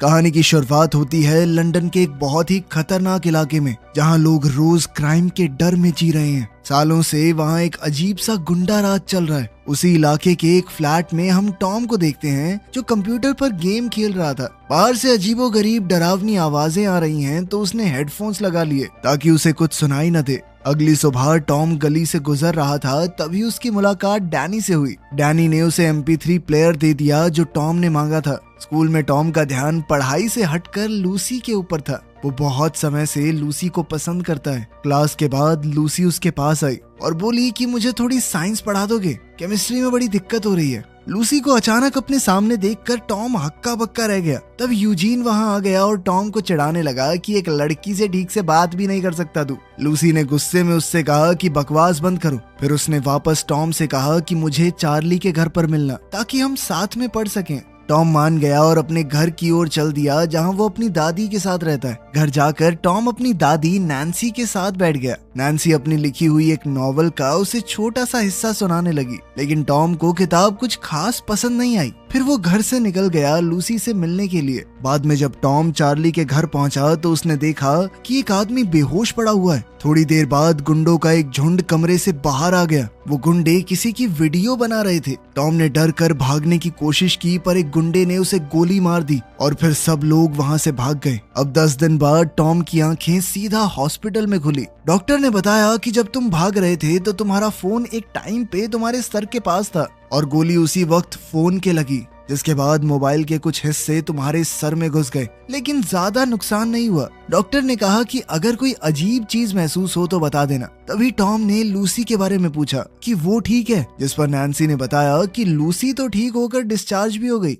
कहानी की शुरुआत होती है लंदन के एक बहुत ही खतरनाक इलाके में, जहां लोग रोज क्राइम के डर में जी रहे हैं। सालों से वहां एक अजीब सा गुंडा राज चल रहा है। उसी इलाके के एक फ्लैट में हम टॉम को देखते हैं, जो कंप्यूटर पर गेम खेल रहा था। बाहर से अजीबोगरीब डरावनी आवाजें आ रही हैं, तो उसने हेडफोन्स लगा लिए ताकि उसे कुछ सुनाई न दे। अगली सुबह टॉम गली से गुजर रहा था, तभी उसकी मुलाकात डैनी से हुई। डैनी ने उसे MP3 प्लेयर दे दिया जो टॉम ने मांगा था। स्कूल में टॉम का ध्यान पढ़ाई से हटकर लूसी के ऊपर था। वो बहुत समय से लूसी को पसंद करता है। क्लास के बाद लूसी उसके पास आई और बोली कि मुझे थोड़ी साइंस पढ़ा दोगे, केमिस्ट्री में बड़ी दिक्कत हो रही है। लूसी को अचानक अपने सामने देखकर टॉम हक्का बक्का रह गया। तब यूजीन वहां आ गया और टॉम को चिढ़ाने लगा कि एक लड़की से ठीक से बात भी नहीं कर सकता तू। लूसी ने गुस्से में उससे कहा कि बकवास बंद करो। फिर उसने वापस टॉम से कहा कि मुझे चार्ली के घर पर मिलना ताकि हम साथ में पढ़ सकें। टॉम मान गया और अपने घर की ओर चल दिया, जहां वो अपनी दादी के साथ रहता है। घर जाकर टॉम अपनी दादी नैन्सी के साथ बैठ गया। नैन्सी अपनी लिखी हुई एक नॉवल का उसे छोटा सा हिस्सा सुनाने लगी, लेकिन टॉम को किताब कुछ खास पसंद नहीं आई। फिर वो घर से निकल गया लूसी से मिलने के लिए। बाद में जब टॉम चार्ली के घर पहुंचा तो उसने देखा कि एक आदमी बेहोश पड़ा हुआ है। थोड़ी देर बाद गुंडों का एक झुंड कमरे से बाहर आ गया। वो गुंडे किसी की वीडियो बना रहे थे। टॉम ने डर कर भागने की कोशिश की, पर एक गुंडे ने उसे गोली मार दी और फिर सब लोग वहां से भाग गए। अब 10 दिन बाद टॉम की आंखें सीधा हॉस्पिटल में खुली। डॉक्टर ने बताया कि जब तुम भाग रहे थे तो तुम्हारा फोन एक टाइम पे तुम्हारे सर के पास था और गोली उसी वक्त फोन के लगी, जिसके बाद मोबाइल के कुछ हिस्से तुम्हारे सर में घुस गए, लेकिन ज्यादा नुकसान नहीं हुआ। डॉक्टर ने कहा कि अगर कोई अजीब चीज महसूस हो तो बता देना। तभी टॉम ने लूसी के बारे में पूछा कि वो ठीक है, जिस पर नैन्सी ने बताया कि लूसी तो ठीक होकर डिस्चार्ज भी हो गई।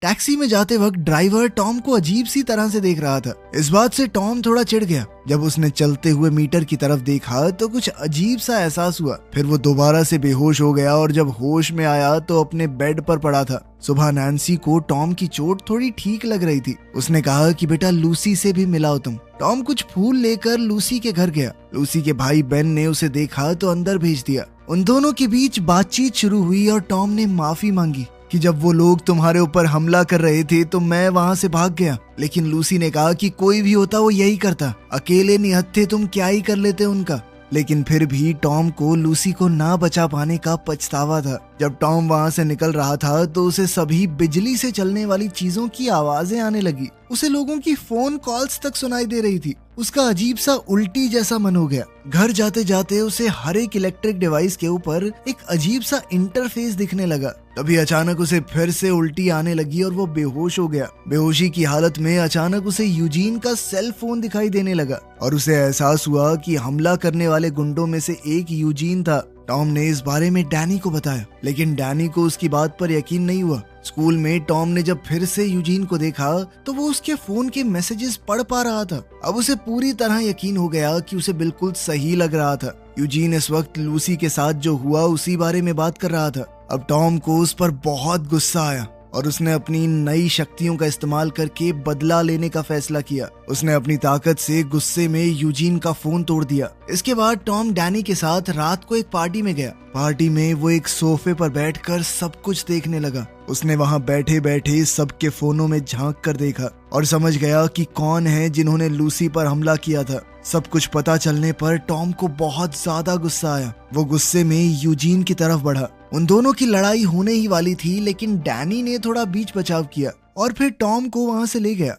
टैक्सी में जाते वक्त ड्राइवर टॉम को अजीब सी तरह से देख रहा था। इस बात से टॉम थोड़ा चिढ़ गया। जब उसने चलते हुए मीटर की तरफ देखा तो कुछ अजीब सा एहसास हुआ। फिर वो दोबारा से बेहोश हो गया और जब होश में आया तो अपने बेड पर पड़ा था। सुबह नैन्सी को टॉम की चोट थोड़ी ठीक लग रही थी। उसने कहा कि बेटा लूसी से भी मिलाओ तुम। टॉम कुछ फूल लेकर लूसी के घर गया। लूसी के भाई बेन ने उसे देखा तो अंदर भेज दिया। उन दोनों के बीच बातचीत शुरू हुई और टॉम ने माफी मांगी कि जब वो लोग तुम्हारे ऊपर हमला कर रहे थे तो मैं वहां से भाग गया, लेकिन लूसी ने कहा कि कोई भी होता वो यही करता, अकेले निहत्थे तुम क्या ही कर लेते उनका। लेकिन फिर भी टॉम को लूसी को ना बचा पाने का पछतावा था। जब टॉम वहां से निकल रहा था तो उसे सभी बिजली से चलने वाली चीजों की आवाजें आने लगी। उसे लोगों की फोन कॉल्स तक सुनाई दे रही थी। उसका अजीब सा उल्टी जैसा मन हो गया। घर जाते जाते उसे हर एक इलेक्ट्रिक डिवाइस के ऊपर एक अजीब सा इंटरफेस दिखने लगा। तभी अचानक उसे फिर से उल्टी आने लगी और वो बेहोश हो गया। बेहोशी की हालत में अचानक उसे यूजीन का सेल फोन दिखाई देने लगा और उसे एहसास हुआ कि हमला करने वाले गुंडों में से एक यूजीन था। टॉम ने इस बारे में डैनी को बताया, लेकिन डैनी को उसकी बात पर यकीन नहीं हुआ। स्कूल में टॉम ने जब फिर से यूजीन को देखा तो वो उसके फोन के मैसेजेस पढ़ पा रहा था। अब उसे पूरी तरह यकीन हो गया कि उसे बिल्कुल सही लग रहा था। यूजीन इस वक्त लूसी के साथ जो हुआ उसी बारे में बात कर रहा था। अब टॉम को उस पर बहुत गुस्सा आया और उसने अपनी नई शक्तियों का इस्तेमाल करके बदला लेने का फैसला किया। उसने अपनी ताकत से गुस्से में यूजीन का फोन तोड़ दिया। इसके बाद टॉम डैनी के साथ रात को एक पार्टी में गया। पार्टी में वो एक सोफे पर बैठकर सब कुछ देखने लगा। उसने वहां बैठे बैठे सबके फोनों में झांक कर देखा और समझ गया कि कौन है जिन्होंने लूसी पर हमला किया था। सब कुछ पता चलने पर टॉम को बहुत ज्यादा गुस्सा आया। वो गुस्से में यूजीन की तरफ बढ़ा। उन दोनों की लड़ाई होने ही वाली थी, लेकिन डैनी ने थोड़ा बीच बचाव किया और फिर टॉम को वहां से ले गया।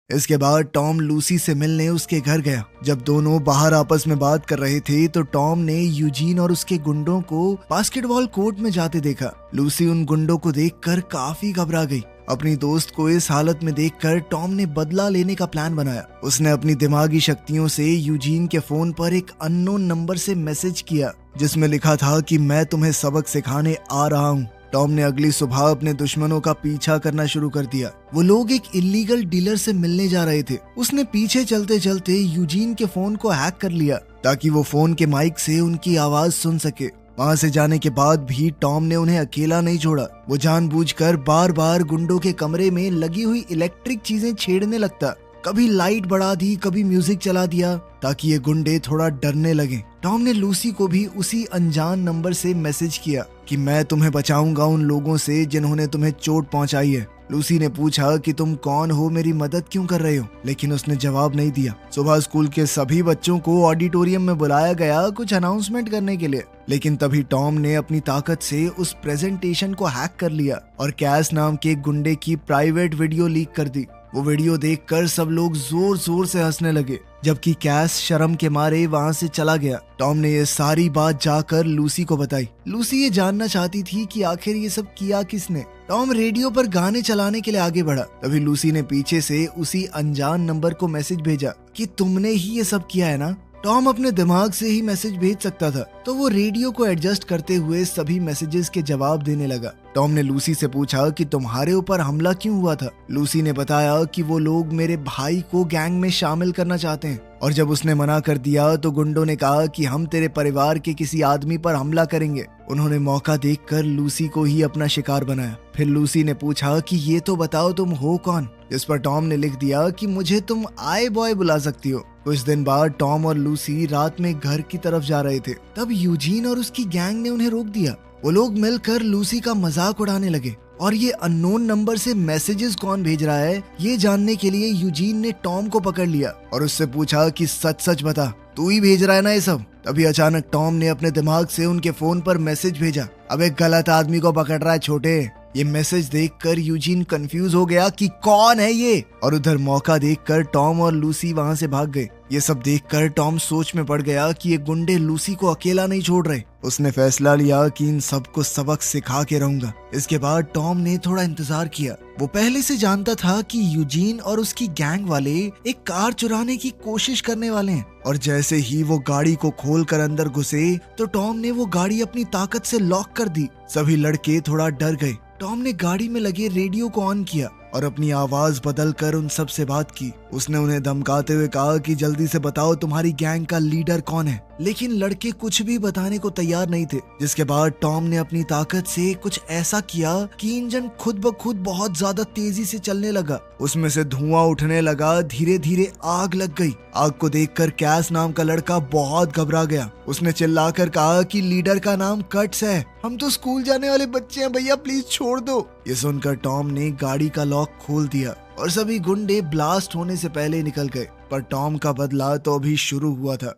इसके बाद टॉम लूसी से मिलने उसके घर गया। जब दोनों बाहर आपस में बात कर रहे थे तो टॉम ने यूजीन और उसके गुंडों को बास्केटबॉल कोर्ट में जाते देखा। लूसी उन गुंडों को देखकर काफी घबरा गई। अपनी दोस्त को इस हालत में देखकर टॉम ने बदला लेने का प्लान बनाया। उसने अपनी दिमागी शक्तियों से यूजीन के फोन पर एक अननोन नंबर से मैसेज किया, जिसमें लिखा था कि मैं तुम्हें सबक सिखाने आ रहा हूँ। टॉम ने अगली सुबह अपने दुश्मनों का पीछा करना शुरू कर दिया। वो लोग एक इलीगल डीलर से मिलने जा रहे थे। उसने पीछे चलते चलते यूजीन के फोन को हैक कर लिया ताकि वो फोन के माइक से उनकी आवाज सुन सके। वहां से जाने के बाद भी टॉम ने उन्हें अकेला नहीं छोड़ा। वो जानबूझकर बार बार गुंडों के कमरे में लगी हुई इलेक्ट्रिक चीजें छेड़ने लगता। कभी लाइट बढ़ा दी, कभी म्यूजिक चला दिया ताकि ये गुंडे थोड़ा डरने लगे। टॉम ने लूसी को भी उसी अनजान नंबर से मैसेज किया कि मैं तुम्हें बचाऊंगा उन लोगों से जिन्होंने तुम्हें चोट पहुंचाई है। लूसी ने पूछा कि तुम कौन हो, मेरी मदद क्यों कर रहे हो, लेकिन उसने जवाब नहीं दिया। सुबह स्कूल के सभी बच्चों को ऑडिटोरियम में बुलाया गया कुछ अनाउंसमेंट करने के लिए, लेकिन तभी टॉम ने अपनी ताकत से उस प्रेजेंटेशन को हैक कर लिया और कैस नाम के गुंडे की प्राइवेट वीडियो लीक कर दी। वो वीडियो देखकर सब लोग जोर जोर से हंसने लगे, जबकि कैस शर्म के मारे वहाँ से चला गया। टॉम ने ये सारी बात जाकर लूसी को बताई। लूसी ये जानना चाहती थी कि आखिर ये सब किया किसने। टॉम रेडियो पर गाने चलाने के लिए आगे बढ़ा, तभी लूसी ने पीछे से उसी अनजान नंबर को मैसेज भेजा कि तुमने ही ये सब किया है ना। टॉम अपने दिमाग से ही मैसेज भेज सकता था, तो वो रेडियो को एडजस्ट करते हुए सभी मैसेजेस के जवाब देने लगा। टॉम ने लूसी से पूछा कि तुम्हारे ऊपर हमला क्यों हुआ था। लूसी ने बताया कि वो लोग मेरे भाई को गैंग में शामिल करना चाहते हैं, और जब उसने मना कर दिया तो गुंडों ने कहा कि हम तेरे परिवार के किसी आदमी पर हमला करेंगे। उन्होंने मौका देखकर लूसी को ही अपना शिकार बनाया। फिर लूसी ने पूछा कि ये तो बताओ तुम हो कौन, जिस पर टॉम ने लिख दिया कि मुझे तुम आई बॉय बुला सकती हो। कुछ दिन बाद टॉम और लूसी रात में घर की तरफ जा रहे थे, तब यूजीन और उसकी गैंग ने उन्हें रोक दिया। वो लोग मिलकर लूसी का मजाक उड़ाने लगे और ये अननोन नंबर से मैसेजेस कौन भेज रहा है ये जानने के लिए यूजीन ने टॉम को पकड़ लिया और उससे पूछा कि सच सच बता, तू ही भेज रहा है ना ये सब। तभी अचानक टॉम ने अपने दिमाग से उनके फोन पर मैसेज भेजा, अब एक गलत आदमी को पकड़ रहा है छोटे। ये मैसेज देखकर यूजीन कंफ्यूज हो गया कि कौन है ये, और उधर मौका देखकर टॉम और लूसी वहां से भाग गए। ये सब देखकर टॉम सोच में पड़ गया कि ये गुंडे लूसी को अकेला नहीं छोड़ रहे। उसने फैसला लिया कि इन सबको सबक सिखा के रहूंगा। इसके बाद टॉम ने थोड़ा इंतजार किया। वो पहले से जानता था कि यूजीन और उसकी गैंग वाले एक कार चुराने की कोशिश करने वाले हैं, और जैसे ही वो गाड़ी को खोलकर अंदर घुसे तो टॉम ने वो गाड़ी अपनी ताकत से लॉक कर दी। सभी लड़के थोड़ा डर गए। टॉम ने गाड़ी में लगे रेडियो को ऑन किया और अपनी आवाज बदलकर उन सब से बात की। उसने उन्हें धमकाते हुए कहा कि जल्दी से बताओ तुम्हारी गैंग का लीडर कौन है, लेकिन लड़के कुछ भी बताने को तैयार नहीं थे। जिसके बाद टॉम ने अपनी ताकत से कुछ ऐसा किया कि इंजन खुद ब खुद बहुत ज्यादा तेजी से चलने लगा। उसमें से धुआं उठने लगा, धीरे धीरे आग लग गई। आग को देखकर कैस नाम का लड़का बहुत घबरा गया। उसने चिल्लाकर कहा कि लीडर का नाम कट्स है, हम तो स्कूल जाने वाले बच्चे हैं भैया, प्लीज छोड़ दो। ये सुनकर टॉम ने गाड़ी का लॉक खोल दिया और सभी गुंडे ब्लास्ट होने से पहले निकल गए। पर टॉम का बदला तो अभी शुरू हुआ था।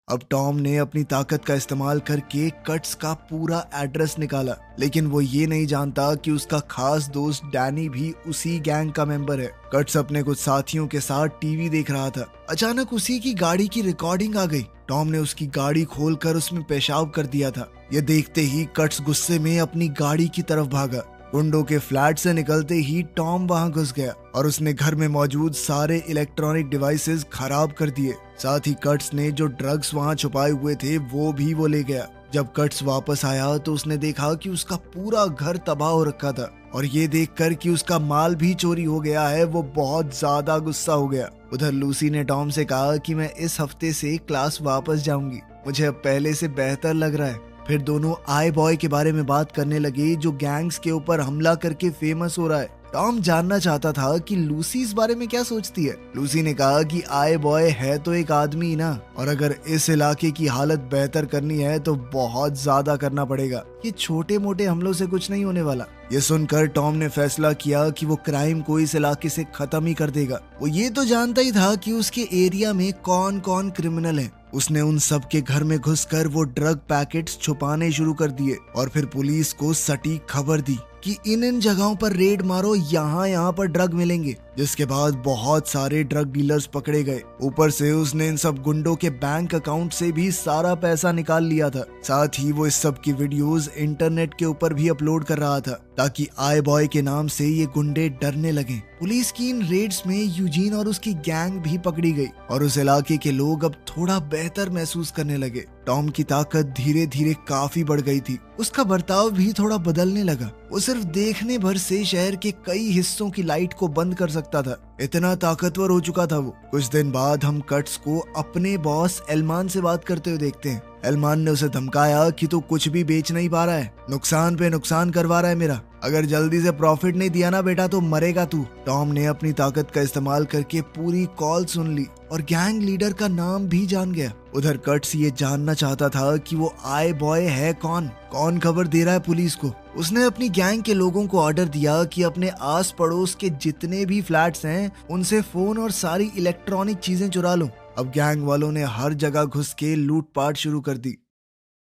अब टॉम ने अपनी ताकत का इस्तेमाल करके कट्स का पूरा एड्रेस निकाला, लेकिन वो ये नहीं जानता कि उसका खास दोस्त डैनी भी उसी गैंग का मेंबर है। कट्स अपने कुछ साथियों के साथ टीवी देख रहा था। अचानक उसी की गाड़ी की रिकॉर्डिंग आ गई। टॉम ने उसकी गाड़ी खोलकर उसमें पेशाब कर दिया था। ये देखते ही कट्स गुस्से में अपनी गाड़ी की तरफ भागा। गुंडों के फ्लैट से निकलते ही टॉम वहां घुस गया और उसने घर में मौजूद सारे इलेक्ट्रॉनिक डिवाइसेस खराब कर दिए। साथ ही कट्स ने जो ड्रग्स वहां छुपाए हुए थे वो भी वो ले गया। जब कट्स वापस आया तो उसने देखा कि उसका पूरा घर तबाह हो रखा था, और ये देखकर कि उसका माल भी चोरी हो गया है वो बहुत ज्यादा गुस्सा हो गया। उधर लूसी ने टॉम से कहा कि मैं इस हफ्ते से क्लास वापस जाऊंगी, मुझे अब पहले से बेहतर लग रहा है। फिर दोनों आई बॉय के बारे में बात करने लगे जो गैंग्स के ऊपर हमला करके फेमस हो रहा है। टॉम जानना चाहता था कि लूसी इस बारे में क्या सोचती है। लूसी ने कहा कि आई बॉय है तो एक आदमी ही ना, और अगर इस इलाके की हालत बेहतर करनी है तो बहुत ज्यादा करना पड़ेगा, ये छोटे मोटे हमलों से कुछ नहीं होने वाला। ये सुनकर टॉम ने फैसला किया कि वो क्राइम को इस इलाके से खत्म ही कर देगा। वो ये तो जानता ही था कि उसके एरिया में कौन कौन क्रिमिनल है। उसने उन सब के घर में घुसकर वो ड्रग पैकेट्स छुपाने शुरू कर दिए और फिर पुलिस को सटीक खबर दी कि इन जगहों पर रेड मारो, यहाँ पर ड्रग मिलेंगे। जिसके बाद बहुत सारे ड्रग डीलर्स पकड़े गए। ऊपर से उसने इन सब गुंडों के बैंक अकाउंट से भी सारा पैसा निकाल लिया था। साथ ही वो इस सब की वीडियोस इंटरनेट के ऊपर भी अपलोड कर रहा था ताकि आई बॉय के नाम से ये गुंडे डरने लगे। पुलिस की इन रेड्स में यूजीन और उसकी गैंग भी पकड़ी गई और उस इलाके के लोग अब थोड़ा बेहतर महसूस करने लगे। टॉम की ताकत धीरे धीरे काफी बढ़ गई थी। उसका बर्ताव भी थोड़ा बदलने लगा। वो सिर्फ देखने भर से शहर के कई हिस्सों की लाइट को बंद कर सकता था, इतना ताकतवर हो चुका था वो। कुछ दिन बाद हम कट्स को अपने बॉस एलमान से बात करते हुए देखते हैं। एलमान ने उसे धमकाया कि तू कुछ भी बेच नहीं पा रहा है, नुकसान पे नुकसान करवा रहा है मेरा, अगर जल्दी से प्रॉफिट नहीं दिया ना बेटा तो मरेगा तू। टॉम ने अपनी ताकत का इस्तेमाल करके पूरी कॉल सुन ली और गैंग लीडर का नाम भी जान गया। उधर कट्स ये जानना चाहता था कि वो आई बॉय है कौन खबर दे रहा है पुलिस को। उसने अपनी गैंग के लोगों को ऑर्डर दिया कि अपने आस पड़ोस के जितने भी फ्लैट्स हैं उनसे फोन और सारी इलेक्ट्रॉनिक चीजें चुरा लो। अब गैंग वालों ने हर जगह घुस के लूटपाट शुरू कर दी।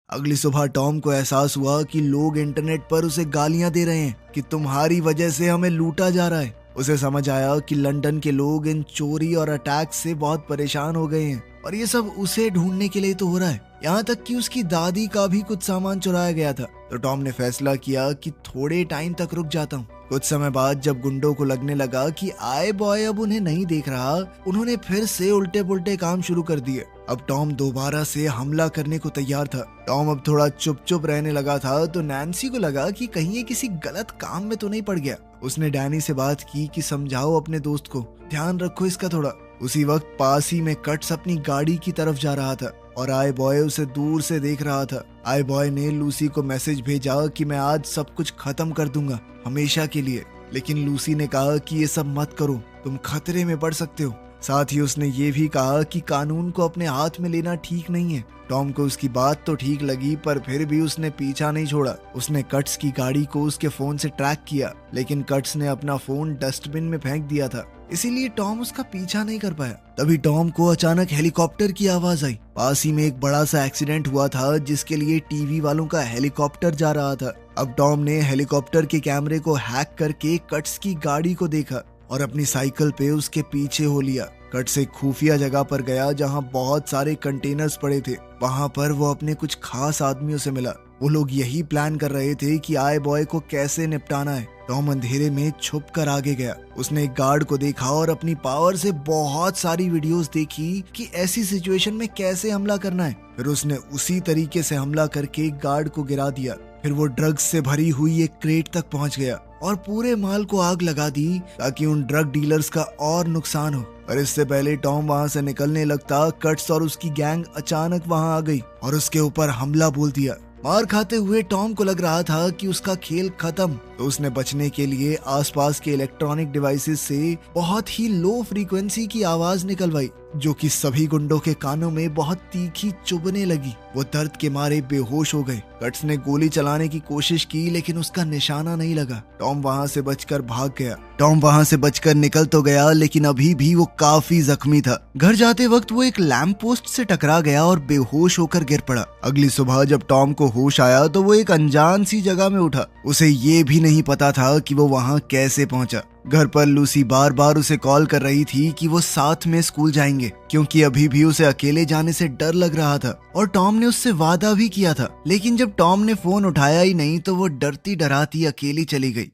अगली सुबह टॉम को एहसास हुआ कि लोग इंटरनेट पर उसे गालियां दे रहे हैं कि तुम्हारी वजह से हमें लूटा जा रहा है। उसे समझ आया कि लंदन के लोग इन चोरी और अटैक से बहुत परेशान हो गए हैं और ये सब उसे ढूंढने के लिए तो हो रहा है। यहाँ तक कि उसकी दादी का भी कुछ सामान चुराया गया था। तो टॉम ने फैसला किया कि थोड़े टाइम तक रुक जाता हूँ। कुछ समय बाद जब गुंडों को लगने लगा कि आए बॉय अब उन्हें नहीं देख रहा, उन्होंने फिर से उल्टे पुल्टे काम शुरू कर दिए। अब टॉम दोबारा से हमला करने को तैयार था। टॉम अब थोड़ा चुप चुप रहने लगा था तो नैन्सी को लगा कि कहीं ये किसी गलत काम में तो नहीं पड़ गया। उसने डैनी से बात की कि समझाओ अपने दोस्त को, ध्यान रखो इसका थोड़ा। उसी वक्त पास ही में कट्स अपनी गाड़ी की तरफ जा रहा था और आए बॉय उसे दूर से देख रहा था। आए बॉय ने लूसी को मैसेज भेजा कि मैं आज सब कुछ खत्म कर दूंगा हमेशा के लिए, लेकिन लूसी ने कहा कि ये सब मत करो, तुम खतरे में पड़ सकते हो। साथ ही उसने ये भी कहा कि कानून को अपने हाथ में लेना ठीक नहीं है। टॉम को उसकी बात तो ठीक लगी पर फिर भी उसने पीछा नहीं छोड़ा। उसने कट्स की गाड़ी को उसके फोन से ट्रैक किया, लेकिन कट्स ने अपना फोन डस्टबिन में फेंक दिया था, इसीलिए टॉम उसका पीछा नहीं कर पाया। तभी टॉम को अचानक हेलीकॉप्टर की आवाज आई। पास ही में एक बड़ा सा एक्सीडेंट हुआ था जिसके लिए टीवी वालों का हेलीकॉप्टर जा रहा था। अब टॉम ने हेलीकॉप्टर के कैमरे को हैक करके कट्स की गाड़ी को देखा और अपनी साइकिल पे उसके पीछे हो लिया। कट्स एक खुफिया जगह पर गया जहां बहुत सारे कंटेनर्स पड़े थे। वहां पर वो अपने कुछ खास आदमियों से मिला। वो लोग यही प्लान कर रहे थे कि आए बॉय को कैसे निपटाना है। टॉम अंधेरे में छुप कर आगे गया। उसने एक गार्ड को देखा और अपनी पावर से बहुत सारी वीडियोस देखी कि ऐसी सिचुएशन में कैसे हमला करना है। फिर उसने उसी तरीके से हमला करके गार्ड को गिरा दिया। फिर वो ड्रग्स से भरी हुई एक क्रेट तक पहुंच गया और पूरे माल को आग लगा दी ताकि उन ड्रग डीलर्स का और नुकसान हो। पर इससे पहले टॉम वहां से निकलने लगता, कट्स और उसकी गैंग अचानक वहां आ गई और उसके ऊपर हमला बोल दिया। मार खाते हुए टॉम को लग रहा था कि उसका खेल खत्म, तो उसने बचने के लिए आसपास के इलेक्ट्रॉनिक डिवाइसेस से बहुत ही लो फ्रीक्वेंसी की आवाज निकलवाई, जो कि सभी गुंडों के कानों में बहुत तीखी चुभने लगी। वो दर्द के मारे बेहोश हो गए। कट्स ने गोली चलाने की कोशिश की लेकिन उसका निशाना नहीं लगा। टॉम वहां से बचकर भाग गया। टॉम वहां से बचकर निकल तो गया लेकिन अभी भी वो काफी जख्मी था। घर जाते वक्त वो एक लैंप पोस्ट से टकरा गया और बेहोश होकर गिर पड़ा। अगली सुबह जब टॉम को होश आया तो वो एक अनजान सी जगह में उठा। उसे ये भी नहीं पता था कि वो वहां कैसे पहुंचा। घर पर लूसी बार बार उसे कॉल कर रही थी कि वो साथ में स्कूल जाएंगे, क्योंकि अभी भी उसे अकेले जाने से डर लग रहा था और टॉम ने उससे वादा भी किया था। लेकिन जब टॉम ने फोन उठाया ही नहीं तो वो डरती डराती अकेली चली गई।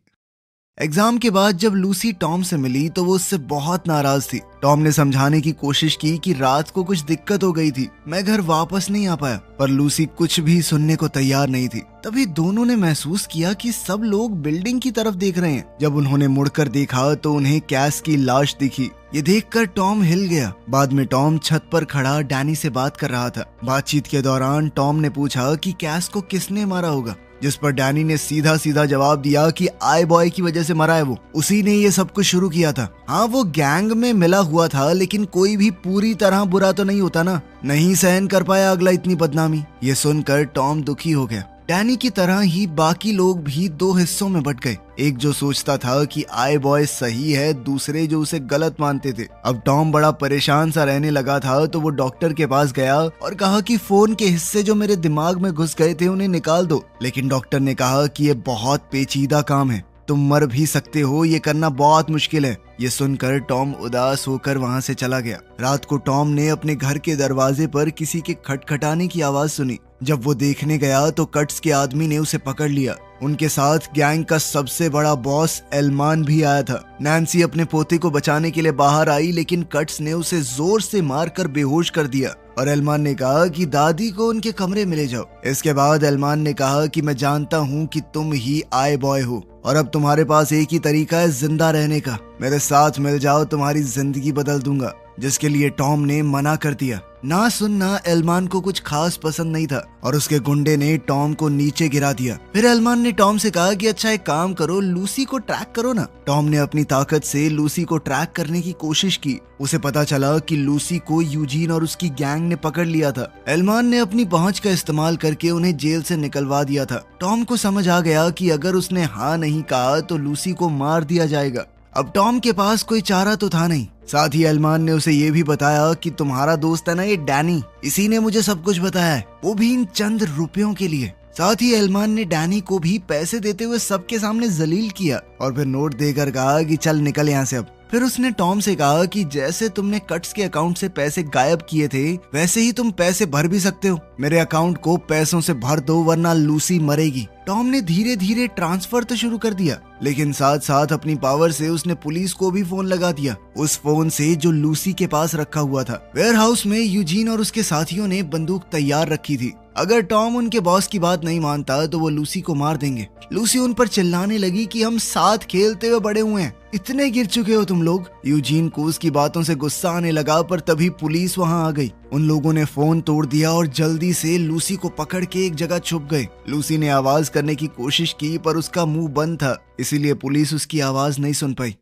एग्जाम के बाद जब लूसी टॉम से मिली तो वो उससे बहुत नाराज थी। टॉम ने समझाने की कोशिश की कि रात को कुछ दिक्कत हो गई थी, मैं घर वापस नहीं आ पाया, पर लूसी कुछ भी सुनने को तैयार नहीं थी। तभी दोनों ने महसूस किया कि सब लोग बिल्डिंग की तरफ देख रहे हैं। जब उन्होंने मुड़कर देखा तो उन्हें कैस की लाश दिखी। ये देखकर टॉम हिल गया। बाद में टॉम छत पर खड़ा डैनी से बात कर रहा था। बातचीत के दौरान टॉम ने पूछा कि कैस को किसने मारा होगा, जिस पर डैनी ने सीधा सीधा जवाब दिया कि आई बॉय की वजह से मरा है वो, उसी ने ये सब कुछ शुरू किया था। हाँ, वो गैंग में मिला हुआ था लेकिन कोई भी पूरी तरह बुरा तो नहीं होता ना, नहीं सहन कर पाया अगला इतनी बदनामी। ये सुनकर टॉम दुखी हो गया। डैनी की तरह ही बाकी लोग भी दो हिस्सों में बट गए, एक जो सोचता था कि आई बॉय सही है, दूसरे जो उसे गलत मानते थे। अब टॉम बड़ा परेशान सा रहने लगा था तो वो डॉक्टर के पास गया और कहा कि फोन के हिस्से जो मेरे दिमाग में घुस गए थे उन्हें निकाल दो। लेकिन डॉक्टर ने कहा कि ये बहुत पेचीदा काम है, तुम मर भी सकते हो, ये करना बहुत मुश्किल है। ये सुनकर टॉम उदास होकर वहां से चला गया। रात को टॉम ने अपने घर के दरवाजे पर किसी के खटखटाने की आवाज सुनी। जब वो देखने गया तो कट्स के आदमी ने उसे पकड़ लिया। उनके साथ गैंग का सबसे बड़ा बॉस एलमान भी आया था। नैन्सी अपने पोते को बचाने के लिए बाहर आई लेकिन कट्स ने उसे जोर से मारकर बेहोश कर दिया और एलमान ने कहा कि दादी को उनके कमरे में ले जाओ। इसके बाद एलमान ने कहा कि मैं जानता हूँ कि तुम ही आई बॉय हो और अब तुम्हारे पास एक ही तरीका है जिंदा रहने का, मेरे साथ मिल जाओ, तुम्हारी जिंदगी बदल दूंगा। जिसके लिए टॉम ने मना कर दिया। ना सुनना एलमान को कुछ खास पसंद नहीं था और उसके गुंडे ने टॉम को नीचे गिरा दिया। फिर एलमान ने टॉम से कहा कि अच्छा एक काम करो, लूसी को ट्रैक करो ना। टॉम ने अपनी ताकत से लूसी को ट्रैक करने की कोशिश की। उसे पता चला कि लूसी को यूजीन और उसकी गैंग ने पकड़ लिया था। एलमान ने अपनी पहुंच का इस्तेमाल करके उन्हें जेल से निकलवा दिया था। टॉम को समझ आ गया कि अगर उसने हाँ नहीं कहा तो लूसी को मार दिया जाएगा। अब टॉम के पास कोई चारा तो था नहीं। साथ ही एलमान ने उसे ये भी बताया कि तुम्हारा दोस्त है ना ये डैनी, इसी ने मुझे सब कुछ बताया है, वो भी इन चंद रुपयों के लिए। साथ ही एलमान ने डैनी को भी पैसे देते हुए सबके सामने जलील किया और फिर नोट देकर कहा कि चल निकल यहाँ से अब। फिर उसने टॉम से कहा कि जैसे तुमने कट्स के अकाउंट से पैसे गायब किए थे वैसे ही तुम पैसे भर भी सकते हो। मेरे अकाउंट को पैसों से भर दो वरना लूसी मरेगी। टॉम ने धीरे धीरे ट्रांसफर तो शुरू कर दिया, लेकिन साथ साथ अपनी पावर से उसने पुलिस को भी फोन लगा दिया, उस फोन से जो लूसी के पास रखा हुआ था। वेयरहाउस में यूजीन और उसके साथियों ने बंदूक तैयार रखी थी। अगर टॉम उनके बॉस की बात नहीं मानता तो वो लूसी को मार देंगे। लूसी उन पर चिल्लाने लगी कि हम साथ खेलते हुए बड़े हुए हैं, इतने गिर चुके हो तुम लोग। यूजीन को उसकी बातों से गुस्सा आने लगा, पर तभी पुलिस वहां आ गई। उन लोगों ने फोन तोड़ दिया और जल्दी से लूसी को पकड़ के एक जगह छुप गए। लूसी ने आवाज करने की कोशिश की पर उसका मुंह बंद था, इसीलिए पुलिस उसकी आवाज नहीं सुन पाई।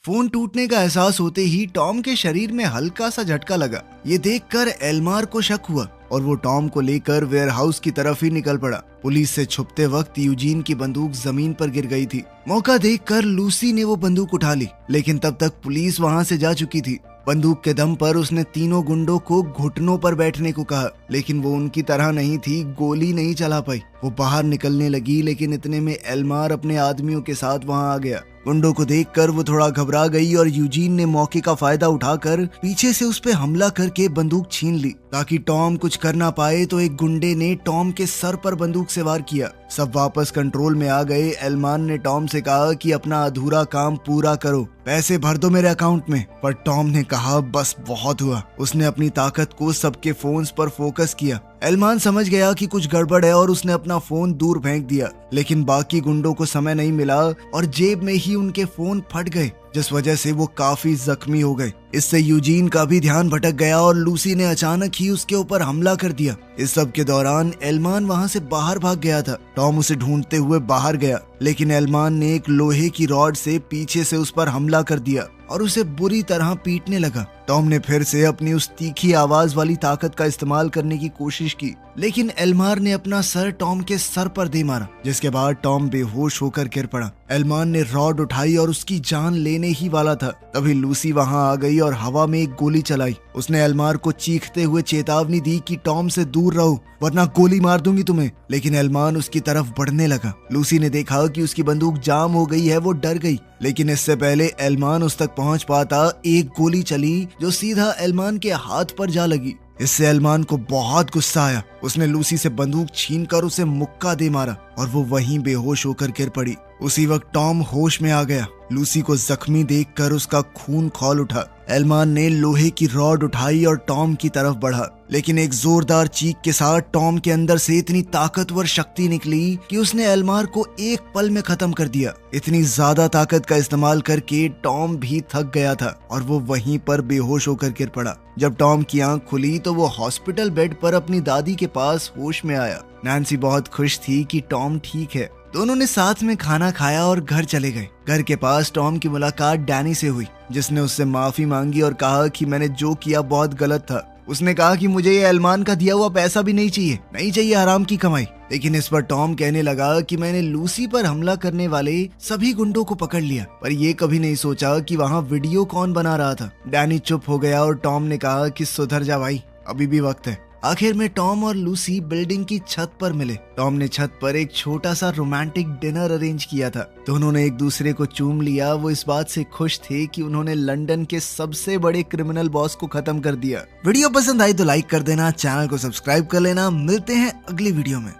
फोन टूटने का एहसास होते ही टॉम के शरीर में हल्का सा झटका लगा। ये देखकर एल्मार को शक हुआ और वो टॉम को लेकर वेयरहाउस की तरफ ही निकल पड़ा। पुलिस से छुपते वक्त यूजीन की बंदूक जमीन पर गिर गई थी। मौका देखकर लूसी ने वो बंदूक उठा ली, लेकिन तब तक पुलिस वहां से जा चुकी थी। बंदूक के दम पर उसने तीनों गुंडों को घुटनों पर बैठने को कहा, लेकिन वो उनकी तरह नहीं थी, गोली नहीं चला पाई। वो बाहर निकलने लगी, लेकिन इतने में एल्मार अपने आदमियों के साथ वहां आ गया। गुंडों को देखकर वो थोड़ा घबरा गई और यूजीन ने मौके का फायदा उठाकर पीछे से उस पे हमला करके बंदूक छीन ली। ताकि टॉम कुछ कर ना पाए तो एक गुंडे ने टॉम के सर पर बंदूक से वार किया। सब वापस कंट्रोल में आ गए। एल्मान ने टॉम से कहा कि अपना अधूरा काम पूरा करो, पैसे भर दो मेरे अकाउंट में। पर टॉम ने कहा बस बहुत हुआ। उसने अपनी ताकत को सबके फोन्स पर फोकस किया। एल्मान समझ गया कि कुछ गड़बड़ है और उसने अपना फोन दूर फेंक दिया, लेकिन बाकी गुंडों को समय नहीं मिला और जेब में ही उनके फोन फट गए, जिस वजह से वो काफी जख्मी हो गए। इससे यूजीन का भी ध्यान भटक गया और लूसी ने अचानक ही उसके ऊपर हमला कर दिया। इस सब के दौरान एल्मान वहां से बाहर भाग गया था। टॉम उसे ढूंढते हुए बाहर गया, लेकिन एल्मान ने एक लोहे की रॉड से पीछे से उस पर हमला कर दिया और उसे बुरी तरह पीटने लगा। टॉम ने फिर से अपनी उस तीखी आवाज वाली ताकत का इस्तेमाल करने की कोशिश की, लेकिन एल्मार ने अपना सर टॉम के सर पर दे मारा, जिसके बाद टॉम बेहोश होकर गिर पड़ा। एल्मान ने रॉड उठाई और उसकी जान लेने ही वाला था, तभी लूसी वहां आ गई और हवा में एक गोली चलाई। उसने एल्मार को चीखते हुए चेतावनी दी कि टॉम से दूर रहो वरना गोली मार दूंगी तुम्हें, लेकिन एल्मान उसकी तरफ बढ़ने लगा। लूसी ने देखा कि उसकी बंदूक जाम हो गई है, वो डर गई, लेकिन इससे पहले एल्मान उस तक पहुंच पाता एक गोली चली जो सीधा एल्मान के हाथ पर जा लगी। इससे एल्मान को बहुत गुस्सा आया। उसने लूसी से बंदूक छीनकर उसे मुक्का दे मारा और वो वहीं बेहोश होकर गिर पड़ी। उसी वक्त टॉम होश में आ गया। लूसी को जख्मी देखकर उसका खून खौल उठा। एल्मान ने लोहे की रॉड उठाई और टॉम की तरफ बढ़ा, लेकिन एक जोरदार चीख के साथ टॉम के अंदर से इतनी ताकतवर शक्ति निकली कि उसने एल्मार को एक पल में खत्म कर दिया। इतनी ज्यादा ताकत का इस्तेमाल करके टॉम भी थक गया था और वो वहीं पर बेहोश होकर गिर पड़ा। जब टॉम की आंख खुली तो वो हॉस्पिटल बेड पर अपनी दादी के पास होश में आया। नैन्सी बहुत खुश थी कि टॉम ठीक है। दोनों ने साथ में खाना खाया और घर चले गए। घर के पास टॉम की मुलाकात डैनी से हुई, जिसने उससे माफी मांगी और कहा कि मैंने जो किया बहुत गलत था। उसने कहा कि मुझे ये एल्मान का दिया हुआ पैसा भी नहीं चाहिए हराम की कमाई। लेकिन इस पर टॉम कहने लगा कि मैंने लूसी पर हमला करने वाले सभी गुंडों को पकड़ लिया, पर ये कभी नहीं सोचा कि वहाँ वीडियो कौन बना रहा था। डैनी चुप हो गया और टॉम ने कहा कि सुधर जा भाई, अभी भी वक्त है। आखिर में टॉम और लूसी बिल्डिंग की छत पर मिले। टॉम ने छत पर एक छोटा सा रोमांटिक डिनर अरेंज किया था। दोनों ने एक दूसरे को चूम लिया। वो इस बात से खुश थे कि उन्होंने लंदन के सबसे बड़े क्रिमिनल बॉस को खत्म कर दिया। वीडियो पसंद आई तो लाइक कर देना, चैनल को सब्सक्राइब कर लेना। मिलते हैं अगली वीडियो में।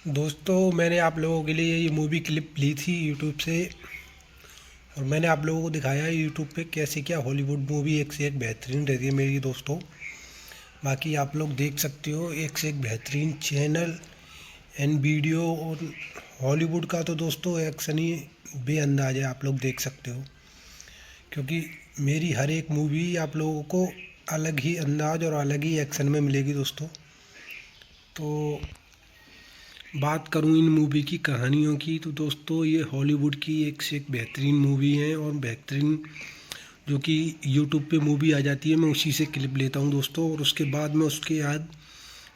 दोस्तों, मैंने आप लोगों के लिए ये मूवी क्लिप ली थी यूट्यूब से और मैंने आप लोगों को दिखाया यूट्यूब पे कैसे क्या हॉलीवुड मूवी एक से एक बेहतरीन रहती है मेरी दोस्तों। बाकी आप लोग देख सकते हो, एक से एक बेहतरीन चैनल एंड वीडियो। और हॉलीवुड का तो दोस्तों एक्शन ही बेअंदाज है, आप लोग देख सकते हो, क्योंकि मेरी हर एक मूवी आप लोगों को अलग ही अंदाज और अलग ही एक्शन में मिलेगी दोस्तों। तो बात करूं इन मूवी की कहानियों की, तो दोस्तों ये हॉलीवुड की एक से एक बेहतरीन मूवी है, और बेहतरीन जो कि यूट्यूब पे मूवी आ जाती है मैं उसी से क्लिप लेता हूं दोस्तों, और उसके बाद मैं उसके बाद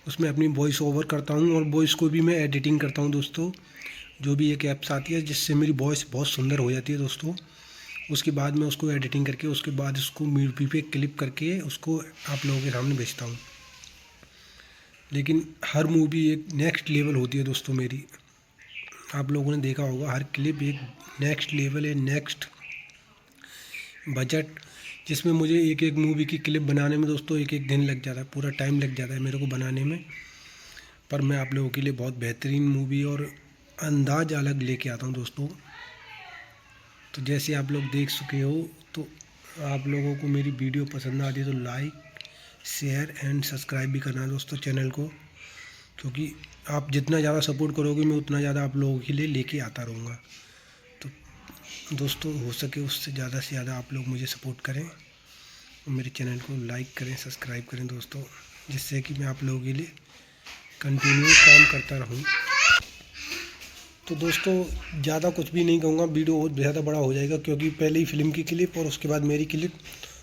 उसमें अपनी वॉइस ओवर करता हूं, और वॉइस को भी मैं एडिटिंग करता हूं दोस्तों। जो भी एक ऐप्स आती है जिससे मेरी वॉइस बहुत सुंदर हो जाती है दोस्तों। उसके बाद मैं उसको एडिटिंग करके उसके बाद उसको मूवी पे क्लिप करके उसको आप लोगों के सामने भेजता हूँ। लेकिन हर मूवी एक नेक्स्ट लेवल होती है दोस्तों मेरी। आप लोगों ने देखा होगा हर क्लिप एक नेक्स्ट लेवल है, नेक्स्ट बजट, जिसमें मुझे एक एक मूवी की क्लिप बनाने में दोस्तों एक एक दिन लग जाता है, पूरा टाइम लग जाता है मेरे को बनाने में। पर मैं आप लोगों के लिए बहुत बेहतरीन मूवी और अंदाज अलग लेके आता हूँ दोस्तों। तो जैसे आप लोग देख चुके हो, तो आप लोगों को मेरी वीडियो पसंद आती है तो लाइक शेयर एंड सब्सक्राइब भी करना है दोस्तों चैनल को, क्योंकि आप जितना ज़्यादा सपोर्ट करोगे मैं उतना ज़्यादा आप लोगों के लिए लेके आता रहूँगा। तो दोस्तों हो सके उससे ज़्यादा से ज़्यादा आप लोग मुझे सपोर्ट करें और मेरे चैनल को लाइक करें, सब्सक्राइब करें दोस्तों, जिससे कि मैं आप लोगों के लिए कंटिन्यू काम करता रहूँ। तो दोस्तों ज़्यादा कुछ भी नहीं कहूँगा, वीडियो बहुत ज़्यादा बड़ा हो जाएगा, क्योंकि पहले ही फिल्म की क्लिप और उसके बाद मेरी क्लिप,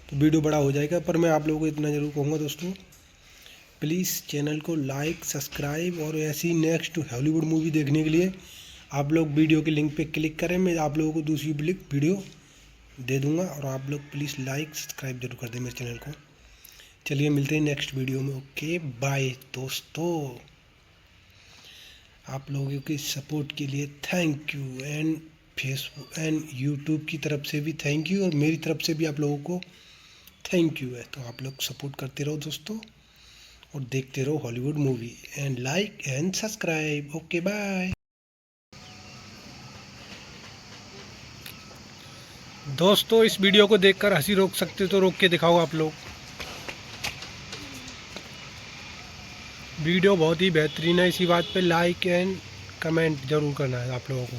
तो वीडियो बड़ा हो जाएगा। पर मैं आप लोगों को इतना ज़रूर कहूँगा दोस्तों, प्लीज़ चैनल को लाइक सब्सक्राइब, और ऐसी नेक्स्ट हॉलीवुड मूवी देखने के लिए आप लोग वीडियो के लिंक पे क्लिक करें, मैं आप लोगों को दूसरी वीडियो दे दूँगा, और आप लोग प्लीज़ लाइक सब्सक्राइब जरूर कर दें मेरे चैनल को। चलिए मिलते हैं नेक्स्ट वीडियो में। ओके बाय दोस्तों, आप लोगों के सपोर्ट के लिए thank you, and Facebook and YouTube की तरफ से भी थैंक यू, और मेरी तरफ से भी आप लोगों को थैंक यू है। तो आप लोग सपोर्ट करते रहो दोस्तों, और देखते रहो Hollywood movie, and like and subscribe. Okay bye दोस्तों। इस वीडियो को देखकर हंसी रोक सकते तो रोक के दिखाओ आप लोग। वीडियो बहुत ही बेहतरीन है, इसी बात पे लाइक एंड कमेंट ज़रूर करना है आप लोगों को।